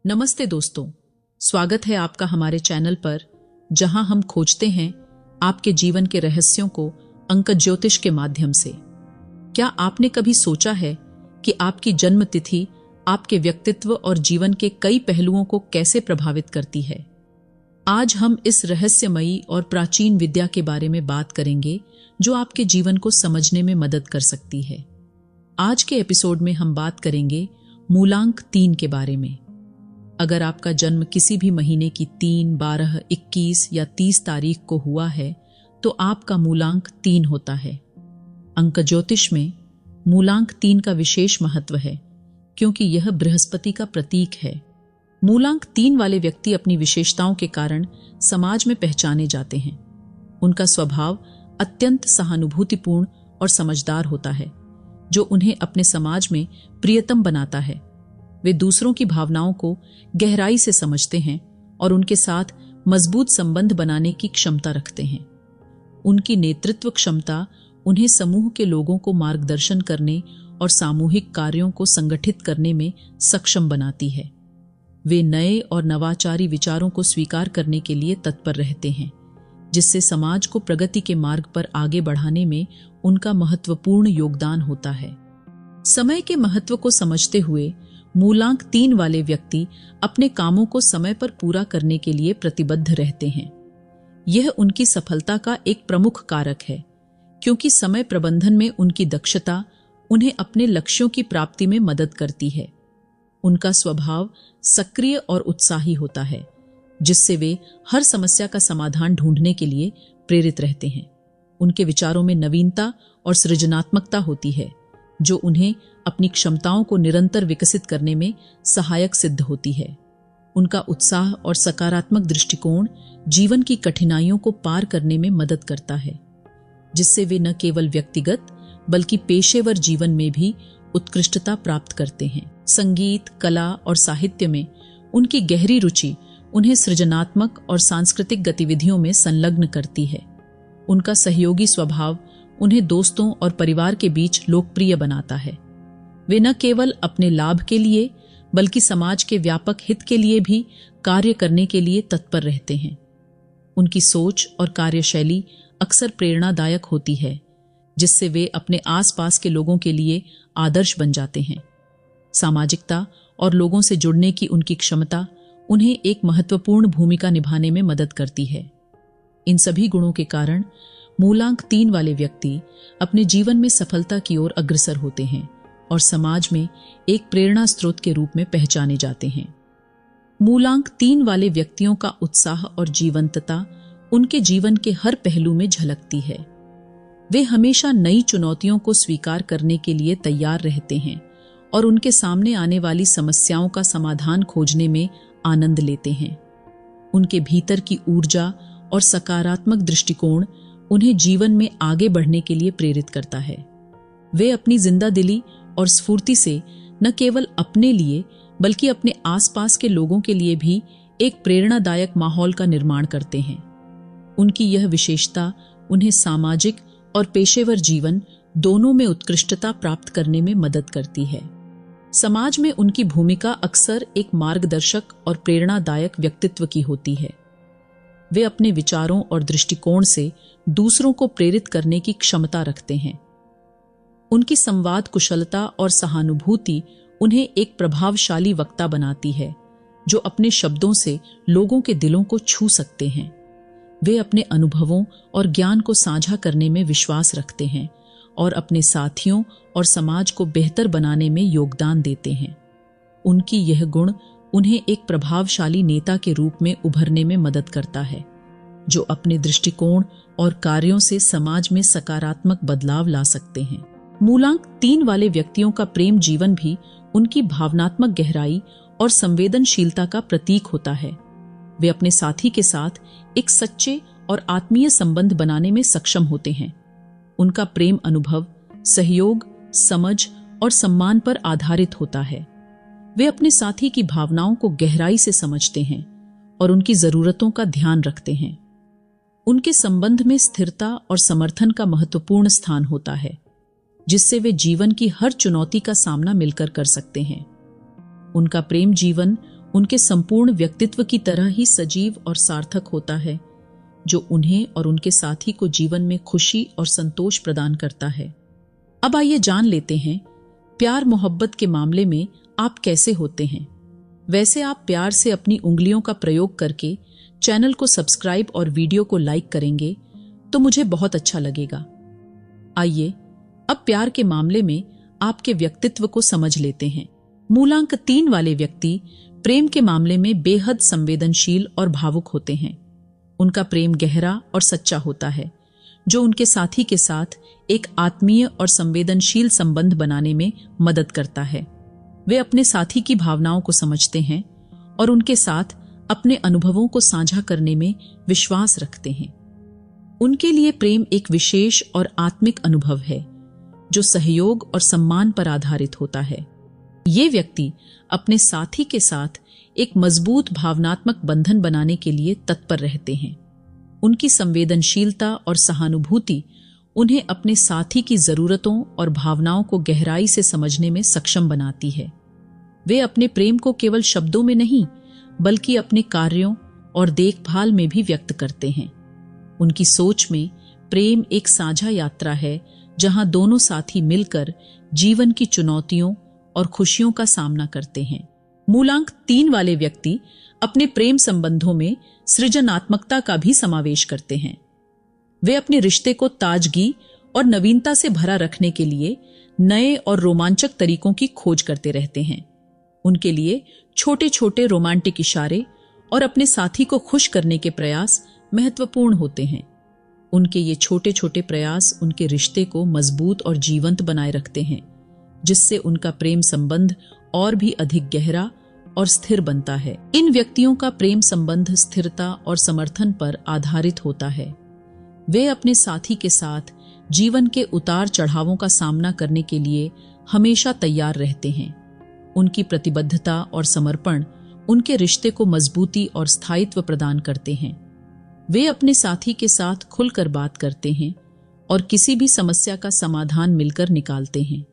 नमस्ते दोस्तों, स्वागत है आपका हमारे चैनल पर, जहां हम खोजते हैं आपके जीवन के रहस्यों को अंक ज्योतिष के माध्यम से। क्या आपने कभी सोचा है कि आपकी जन्म तिथि आपके व्यक्तित्व और जीवन के कई पहलुओं को कैसे प्रभावित करती है? आज हम इस रहस्यमयी और प्राचीन विद्या के बारे में बात करेंगे जो आपके जीवन को समझने में मदद कर सकती है। आज के एपिसोड में हम बात करेंगे मूलांक 3 के बारे में। अगर आपका जन्म किसी भी महीने की 3, 12, 21 या 30 तारीख को हुआ है तो आपका मूलांक 3 होता है। अंक ज्योतिष में मूलांक 3 का विशेष महत्व है क्योंकि यह बृहस्पति का प्रतीक है। मूलांक 3 वाले व्यक्ति अपनी विशेषताओं के कारण समाज में पहचाने जाते हैं। उनका स्वभाव अत्यंत सहानुभूतिपूर्ण और समझदार होता है, जो उन्हें अपने समाज में प्रियतम बनाता है। वे दूसरों की भावनाओं को गहराई से समझते हैं और उनके साथ मजबूत संबंध बनाने की क्षमता रखते हैं। उनकी नेतृत्व क्षमता उन्हें समूह के लोगों को मार्गदर्शन करने और सामूहिक कार्यों को संगठित करने में सक्षम बनाती है। वे नए और नवाचारी विचारों को स्वीकार करने के लिए तत्पर रहते हैं, जिससे समाज को प्रगति के मार्ग पर आगे बढ़ाने में उनका महत्वपूर्ण योगदान होता है। समय के महत्व को समझते हुए मूलांक 3 वाले व्यक्ति अपने कामों को समय पर पूरा करने के लिए प्रतिबद्ध रहते हैं। यह उनकी सफलता का एक प्रमुख कारक है, क्योंकि समय प्रबंधन में उनकी दक्षता उन्हें अपने लक्ष्यों की प्राप्ति में मदद करती है। उनका स्वभाव सक्रिय और उत्साही होता है, जिससे वे हर समस्या का समाधान ढूंढने के लिए प्रेरित रहते हैं। उनके विचारों में नवीनता और सृजनात्मकता होती है, जो उन्हें अपनी क्षमताओं को निरंतर विकसित करने में सहायक सिद्ध होती है। उनका उत्साह और सकारात्मक दृष्टिकोण जीवन की कठिनाइयों को पार करने में मदद करता है, जिससे वे न केवल व्यक्तिगत बल्कि पेशेवर जीवन में भी उत्कृष्टता प्राप्त करते हैं। संगीत, कला और साहित्य में उनकी गहरी रुचि उन्हें सृजनात्मक और सांस्कृतिक गतिविधियों में संलग्न करती है। उनका सहयोगी स्वभाव उन्हें दोस्तों और परिवार के बीच लोकप्रिय बनाता है। वे न केवल अपने लाभ के लिए बल्कि समाज के व्यापक हित के लिए भी कार्य करने के लिए तत्पर रहते हैं। उनकी सोच और कार्यशैली अक्सर प्रेरणादायक होती है, जिससे वे अपने आसपास के लोगों के लिए आदर्श बन जाते हैं। सामाजिकता और लोगों से जुड़ने की उनकी क्षमता उन्हें एक महत्वपूर्ण भूमिका निभाने में मदद करती है। इन सभी गुणों के कारण मूलांक 3 वाले व्यक्ति अपने जीवन में सफलता की ओर अग्रसर होते हैं और समाज में एक प्रेरणा स्रोत के रूप में पहचाने जाते हैं। मूलांक 3 वाले व्यक्तियों का उत्साह और जीवंतता उनके जीवन के हर पहलू में झलकती है। वे हमेशा नई चुनौतियों को स्वीकार करने के लिए तैयार रहते हैं और उनके सामने आने वाली समस्याओं का समाधान खोजने में आनंद लेते हैं। उनके भीतर की ऊर्जा और सकारात्मक दृष्टिकोण उन्हें जीवन में आगे बढ़ने के लिए प्रेरित करता है। वे अपनी जिंदादिली और स्फूर्ति से न केवल अपने लिए बल्कि अपने आसपास के लोगों के लिए भी एक प्रेरणादायक माहौल का निर्माण करते हैं। उनकी यह विशेषता उन्हें सामाजिक और पेशेवर जीवन दोनों में उत्कृष्टता प्राप्त करने में मदद करती है। समाज में उनकी भूमिका अक्सर एक मार्गदर्शक और प्रेरणादायक व्यक्तित्व की होती है। वे अपने विचारों और दृष्टिकोण से दूसरों को प्रेरित करने की क्षमता रखते हैं। उनकी संवाद कुशलता और सहानुभूति उन्हें एक प्रभावशाली वक्ता बनाती है, जो अपने शब्दों से लोगों के दिलों को छू सकते हैं। वे अपने अनुभवों और ज्ञान को साझा करने में विश्वास रखते हैं और अपने साथियों और समाज को बेहतर बनाने में योगदान देते हैं। उनकी यह गुण उन्हें एक प्रभावशाली नेता के रूप में उभरने में मदद करता है, जो अपने दृष्टिकोण और कार्यों से समाज में सकारात्मक बदलाव ला सकते हैं। मूलांक 3 वाले व्यक्तियों का प्रेम जीवन भी उनकी भावनात्मक गहराई और संवेदनशीलता का प्रतीक होता है। वे अपने साथी के साथ एक सच्चे और आत्मीय संबंध बनाने में सक्षम होते हैं। उनका प्रेम अनुभव सहयोग, समझ और सम्मान पर आधारित होता है। वे अपने साथी की भावनाओं को गहराई से समझते हैं और उनकी जरूरतों का ध्यान रखते हैं। उनके संबंध में स्थिरता और समर्थन का महत्वपूर्ण स्थान होता है, जिससे वे जीवन की हर चुनौती का सामना मिलकर कर सकते हैं। उनका प्रेम जीवन उनके संपूर्ण व्यक्तित्व की तरह ही सजीव और सार्थक होता है, जो उन्हें और उनके साथी को जीवन में खुशी और संतोष प्रदान करता है। अब आइए जान लेते हैं, प्यार मोहब्बत के मामले में आप कैसे होते हैं। वैसे आप प्यार से अपनी उंगलियों का प्रयोग करके चैनल को सब्सक्राइब और वीडियो को लाइक करेंगे तो मुझे बहुत अच्छा लगेगा। आइए अब प्यार के मामले में आपके व्यक्तित्व को समझ लेते हैं। मूलांक 3 वाले व्यक्ति प्रेम के मामले में बेहद संवेदनशील और भावुक होते हैं। उनका प्रेम गहरा और सच्चा होता है, जो उनके साथी के साथ एक आत्मीय और संवेदनशील संबंध बनाने में मदद करता है। वे अपने साथी की भावनाओं को समझते हैं और उनके साथ अपने अनुभवों को साझा करने में विश्वास रखते हैं। उनके लिए प्रेम एक विशेष और आत्मिक अनुभव है, जो सहयोग और सम्मान पर आधारित होता है। ये व्यक्ति अपने साथी के साथ एक मजबूत भावनात्मक बंधन बनाने के लिए तत्पर रहते हैं। उनकी संवेदनशीलता और सहानुभूति उन्हें अपने साथी की जरूरतों और भावनाओं को गहराई से समझने में सक्षम बनाती है। वे अपने प्रेम को केवल शब्दों में नहीं, बल्कि अपने कार्यों और देखभाल में भी व्यक्त करते हैं। उनकी सोच में प्रेम एक साझा यात्रा है, जहां दोनों साथी मिलकर जीवन की चुनौतियों और खुशियों का सामना करते हैं। मूलांक 3 वाले व्यक्ति अपने प्रेम संबंधों में सृजनात्मकता का भी समावेश करते हैं। वे अपने रिश्ते को ताजगी और नवीनता से भरा रखने के लिए नए और रोमांचक तरीकों की खोज करते रहते हैं। उनके लिए छोटे छोटे रोमांटिक इशारे और अपने साथी को खुश करने के प्रयास महत्वपूर्ण होते हैं। उनके ये छोटे छोटे प्रयास उनके रिश्ते को मजबूत और जीवंत बनाए रखते हैं, जिससे उनका प्रेम संबंध और भी अधिक गहरा और स्थिर बनता है। इन व्यक्तियों का प्रेम संबंध स्थिरता और समर्थन पर आधारित होता है। वे अपने साथी के साथ जीवन के उतार चढ़ावों का सामना करने के लिए हमेशा तैयार रहते हैं। उनकी प्रतिबद्धता और समर्पण उनके रिश्ते को मजबूती और स्थायित्व प्रदान करते हैं। वे अपने साथी के साथ खुलकर बात करते हैं और किसी भी समस्या का समाधान मिलकर निकालते हैं।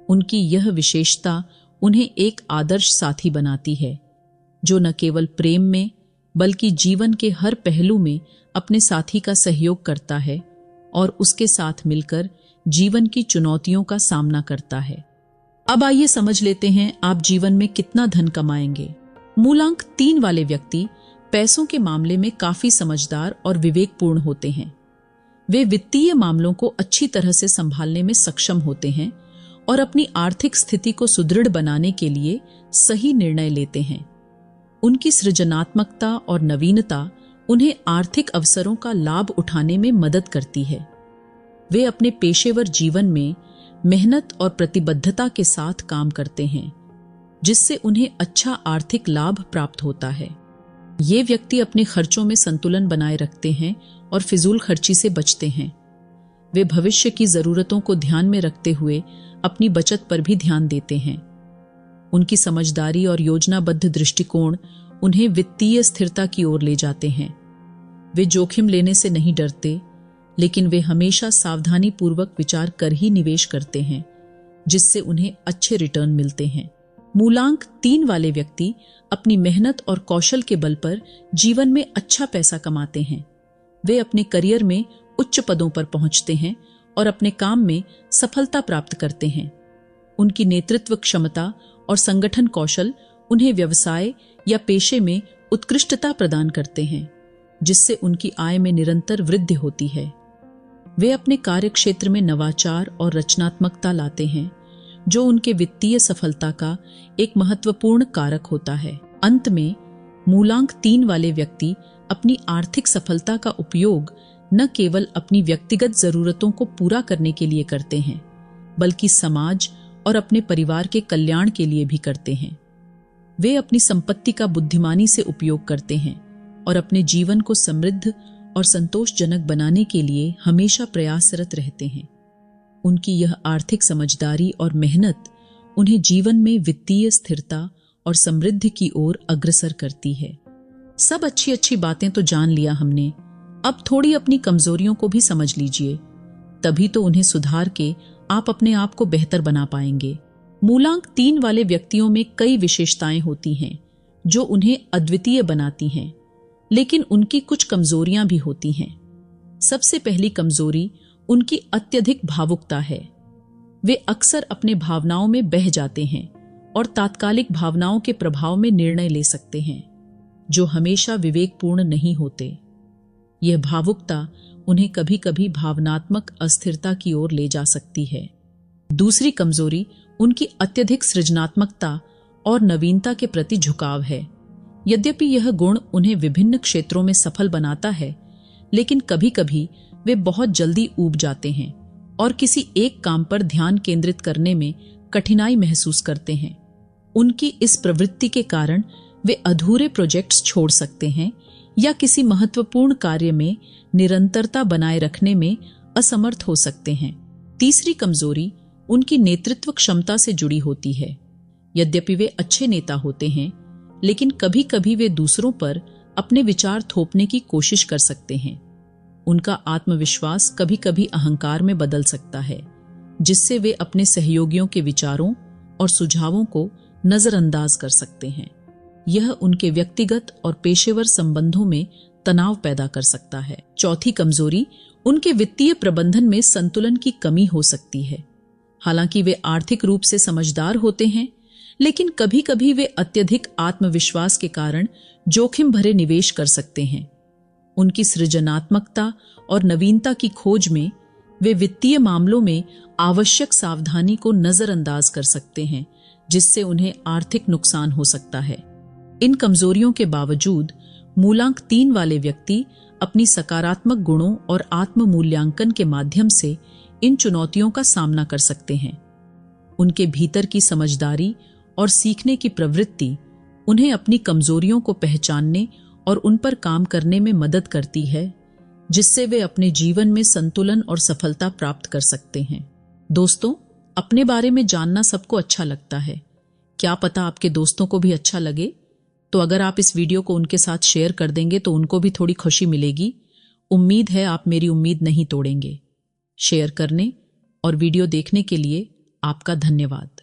उनकी यह विशेषता उन्हें एक आदर्श साथी बनाती है, जो न केवल प्रेम में बल्कि जीवन के हर पहलू में अपने साथी का सहयोग करता है और उसके साथ मिलकर जीवन की चुनौतियों का सामना करता है। अब आइए समझ लेते हैं आप जीवन में कितना धन कमाएंगे। मूलांक 3 वाले व्यक्ति पैसों के मामले में काफी समझदार और विवेकपूर्ण होते हैं। वे वित्तीय मामलों को अच्छी तरह से संभालने में सक्षम होते हैं और अपनी आर्थिक स्थिति को सुदृढ़ बनाने के लिए सही निर्णय लेते हैं। उनकी सृजनात्मकता और नवीनता उन्हें आर्थिक अवसरों का लाभ उठाने में मदद करती है। वे अपने पेशेवर जीवन में मेहनत और प्रतिबद्धता के साथ काम करते हैं, जिससे उन्हें अच्छा आर्थिक लाभ प्राप्त होता है। ये व्यक्ति अपने खर्चों में संतुलन बनाए रखते हैं और फिजूल खर्ची से बचते हैं। वे भविष्य की जरूरतों को ध्यान में रखते हुए अपनी बचत पर भी ध्यान देते हैं। उनकी समझदारी और योजनाबद्ध दृष्टिकोण उन्हें वित्तीय स्थिरता की ओर ले जाते हैं। वे जोखिम लेने से नहीं डरते, लेकिन वे हमेशा सावधानी पूर्वक विचार कर ही निवेश करते हैं, जिससे उन्हें अच्छे रिटर्न मिलते हैं। मूलांक 3 वाले व्यक्ति अपनी मेहनत और कौशल के बल पर जीवन में अच्छा पैसा कमाते हैं। वे अपने करियर में उच्च पदों पर पहुंचते हैं और अपने काम में सफलता प्राप्त करते हैं। उनकी नेतृत्व क्षमता और संगठन कौशल उन्हें व्यवसाय या पेशे में उत्कृष्टता प्रदान करते हैं, जिससे उनकी आय में निरंतर वृद्धि होती है। वे अपने कार्य क्षेत्र में नवाचार और रचनात्मकता लाते हैं, जो उनके वित्तीय सफलता का एक महत्वपूर्ण कारक होता है। अंत में मूलांक 3 वाले व्यक्ति अपनी आर्थिक सफलता का उपयोग न केवल अपनी व्यक्तिगत जरूरतों को पूरा करने के लिए करते हैं, बल्कि समाज और अपने परिवार के कल्याण के लिए भी करते हैं। वे अपनी संपत्ति का बुद्धिमानी से उपयोग करते हैं और अपने जीवन को समृद्ध और संतोषजनक बनाने के लिए हमेशा प्रयासरत रहते हैं। उनकी यह आर्थिक समझदारी और मेहनत उन्हें जीवन में वित्तीय स्थिरता और समृद्धि की ओर अग्रसर करती है। सब अच्छी अच्छी बातें तो जान लिया हमने, अब थोड़ी अपनी कमजोरियों को भी समझ लीजिए, तभी तो उन्हें सुधार के आप अपने आप को बेहतर बना पाएंगे। मूलांक 3 वाले व्यक्तियों में कई विशेषताएं होती हैं जो उन्हें अद्वितीय बनाती हैं, लेकिन उनकी कुछ कमजोरियां भी होती हैं। सबसे पहली कमजोरी उनकी अत्यधिक भावुकता है। वे अक्सर अपने भावनाओं में बह जाते हैं और तात्कालिक भावनाओं के प्रभाव में निर्णय ले सकते हैं, जो हमेशा विवेकपूर्ण नहीं होते। यह भावुकता उन्हें कभी कभी भावनात्मक अस्थिरता की ओर ले जा सकती है। दूसरी कमजोरी उनकी अत्यधिक सृजनात्मकता और नवीनता के प्रति झुकाव है। यद्यपि यह गुण उन्हें विभिन्न क्षेत्रों में सफल बनाता है, लेकिन कभी कभी वे बहुत जल्दी ऊब जाते हैं और किसी एक काम पर ध्यान केंद्रित करने में कठिनाई महसूस करते हैं। उनकी इस प्रवृत्ति के कारण वे अधूरे प्रोजेक्ट्स छोड़ सकते हैं या किसी महत्वपूर्ण कार्य में निरंतरता बनाए रखने में असमर्थ हो सकते हैं। तीसरी कमजोरी उनकी नेतृत्व क्षमता से जुड़ी होती है। यद्यपि वे अच्छे नेता होते हैं, लेकिन कभी कभी वे दूसरों पर अपने विचार थोपने की कोशिश कर सकते हैं। उनका आत्मविश्वास कभी कभी अहंकार में बदल सकता है, जिससे वे अपने सहयोगियों के विचारों और सुझावों को नजरअंदाज कर सकते हैं। यह उनके व्यक्तिगत और पेशेवर संबंधों में तनाव पैदा कर सकता है। चौथी कमजोरी उनके वित्तीय प्रबंधन में संतुलन की कमी हो सकती है। हालांकि वे आर्थिक रूप से समझदार होते हैं, लेकिन कभी कभी वे अत्यधिक आत्मविश्वास के कारण जोखिम भरे निवेश कर सकते हैं। उनकी सृजनात्मकता और नवीनता की खोज में वे वित्तीय मामलों में आवश्यक सावधानी को नजरअंदाज कर सकते हैं, जिससे उन्हें आर्थिक नुकसान हो सकता है। इन कमजोरियों के बावजूद मूलांक 3 वाले व्यक्ति अपनी सकारात्मक गुणों और आत्म मूल्यांकन के माध्यम से इन चुनौतियों का सामना कर सकते हैं। उनके भीतर की समझदारी और सीखने की प्रवृत्ति उन्हें अपनी कमजोरियों को पहचानने और उन पर काम करने में मदद करती है, जिससे वे अपने जीवन में संतुलन और सफलता प्राप्त कर सकते हैं। दोस्तों, अपने बारे में जानना सबको अच्छा लगता है। क्या पता आपके दोस्तों को भी अच्छा लगे? तो अगर आप इस वीडियो को उनके साथ शेयर कर देंगे तो उनको भी थोड़ी खुशी मिलेगी। उम्मीद है आप मेरी उम्मीद नहीं तोड़ेंगे। शेयर करने और वीडियो देखने के लिए आपका धन्यवाद।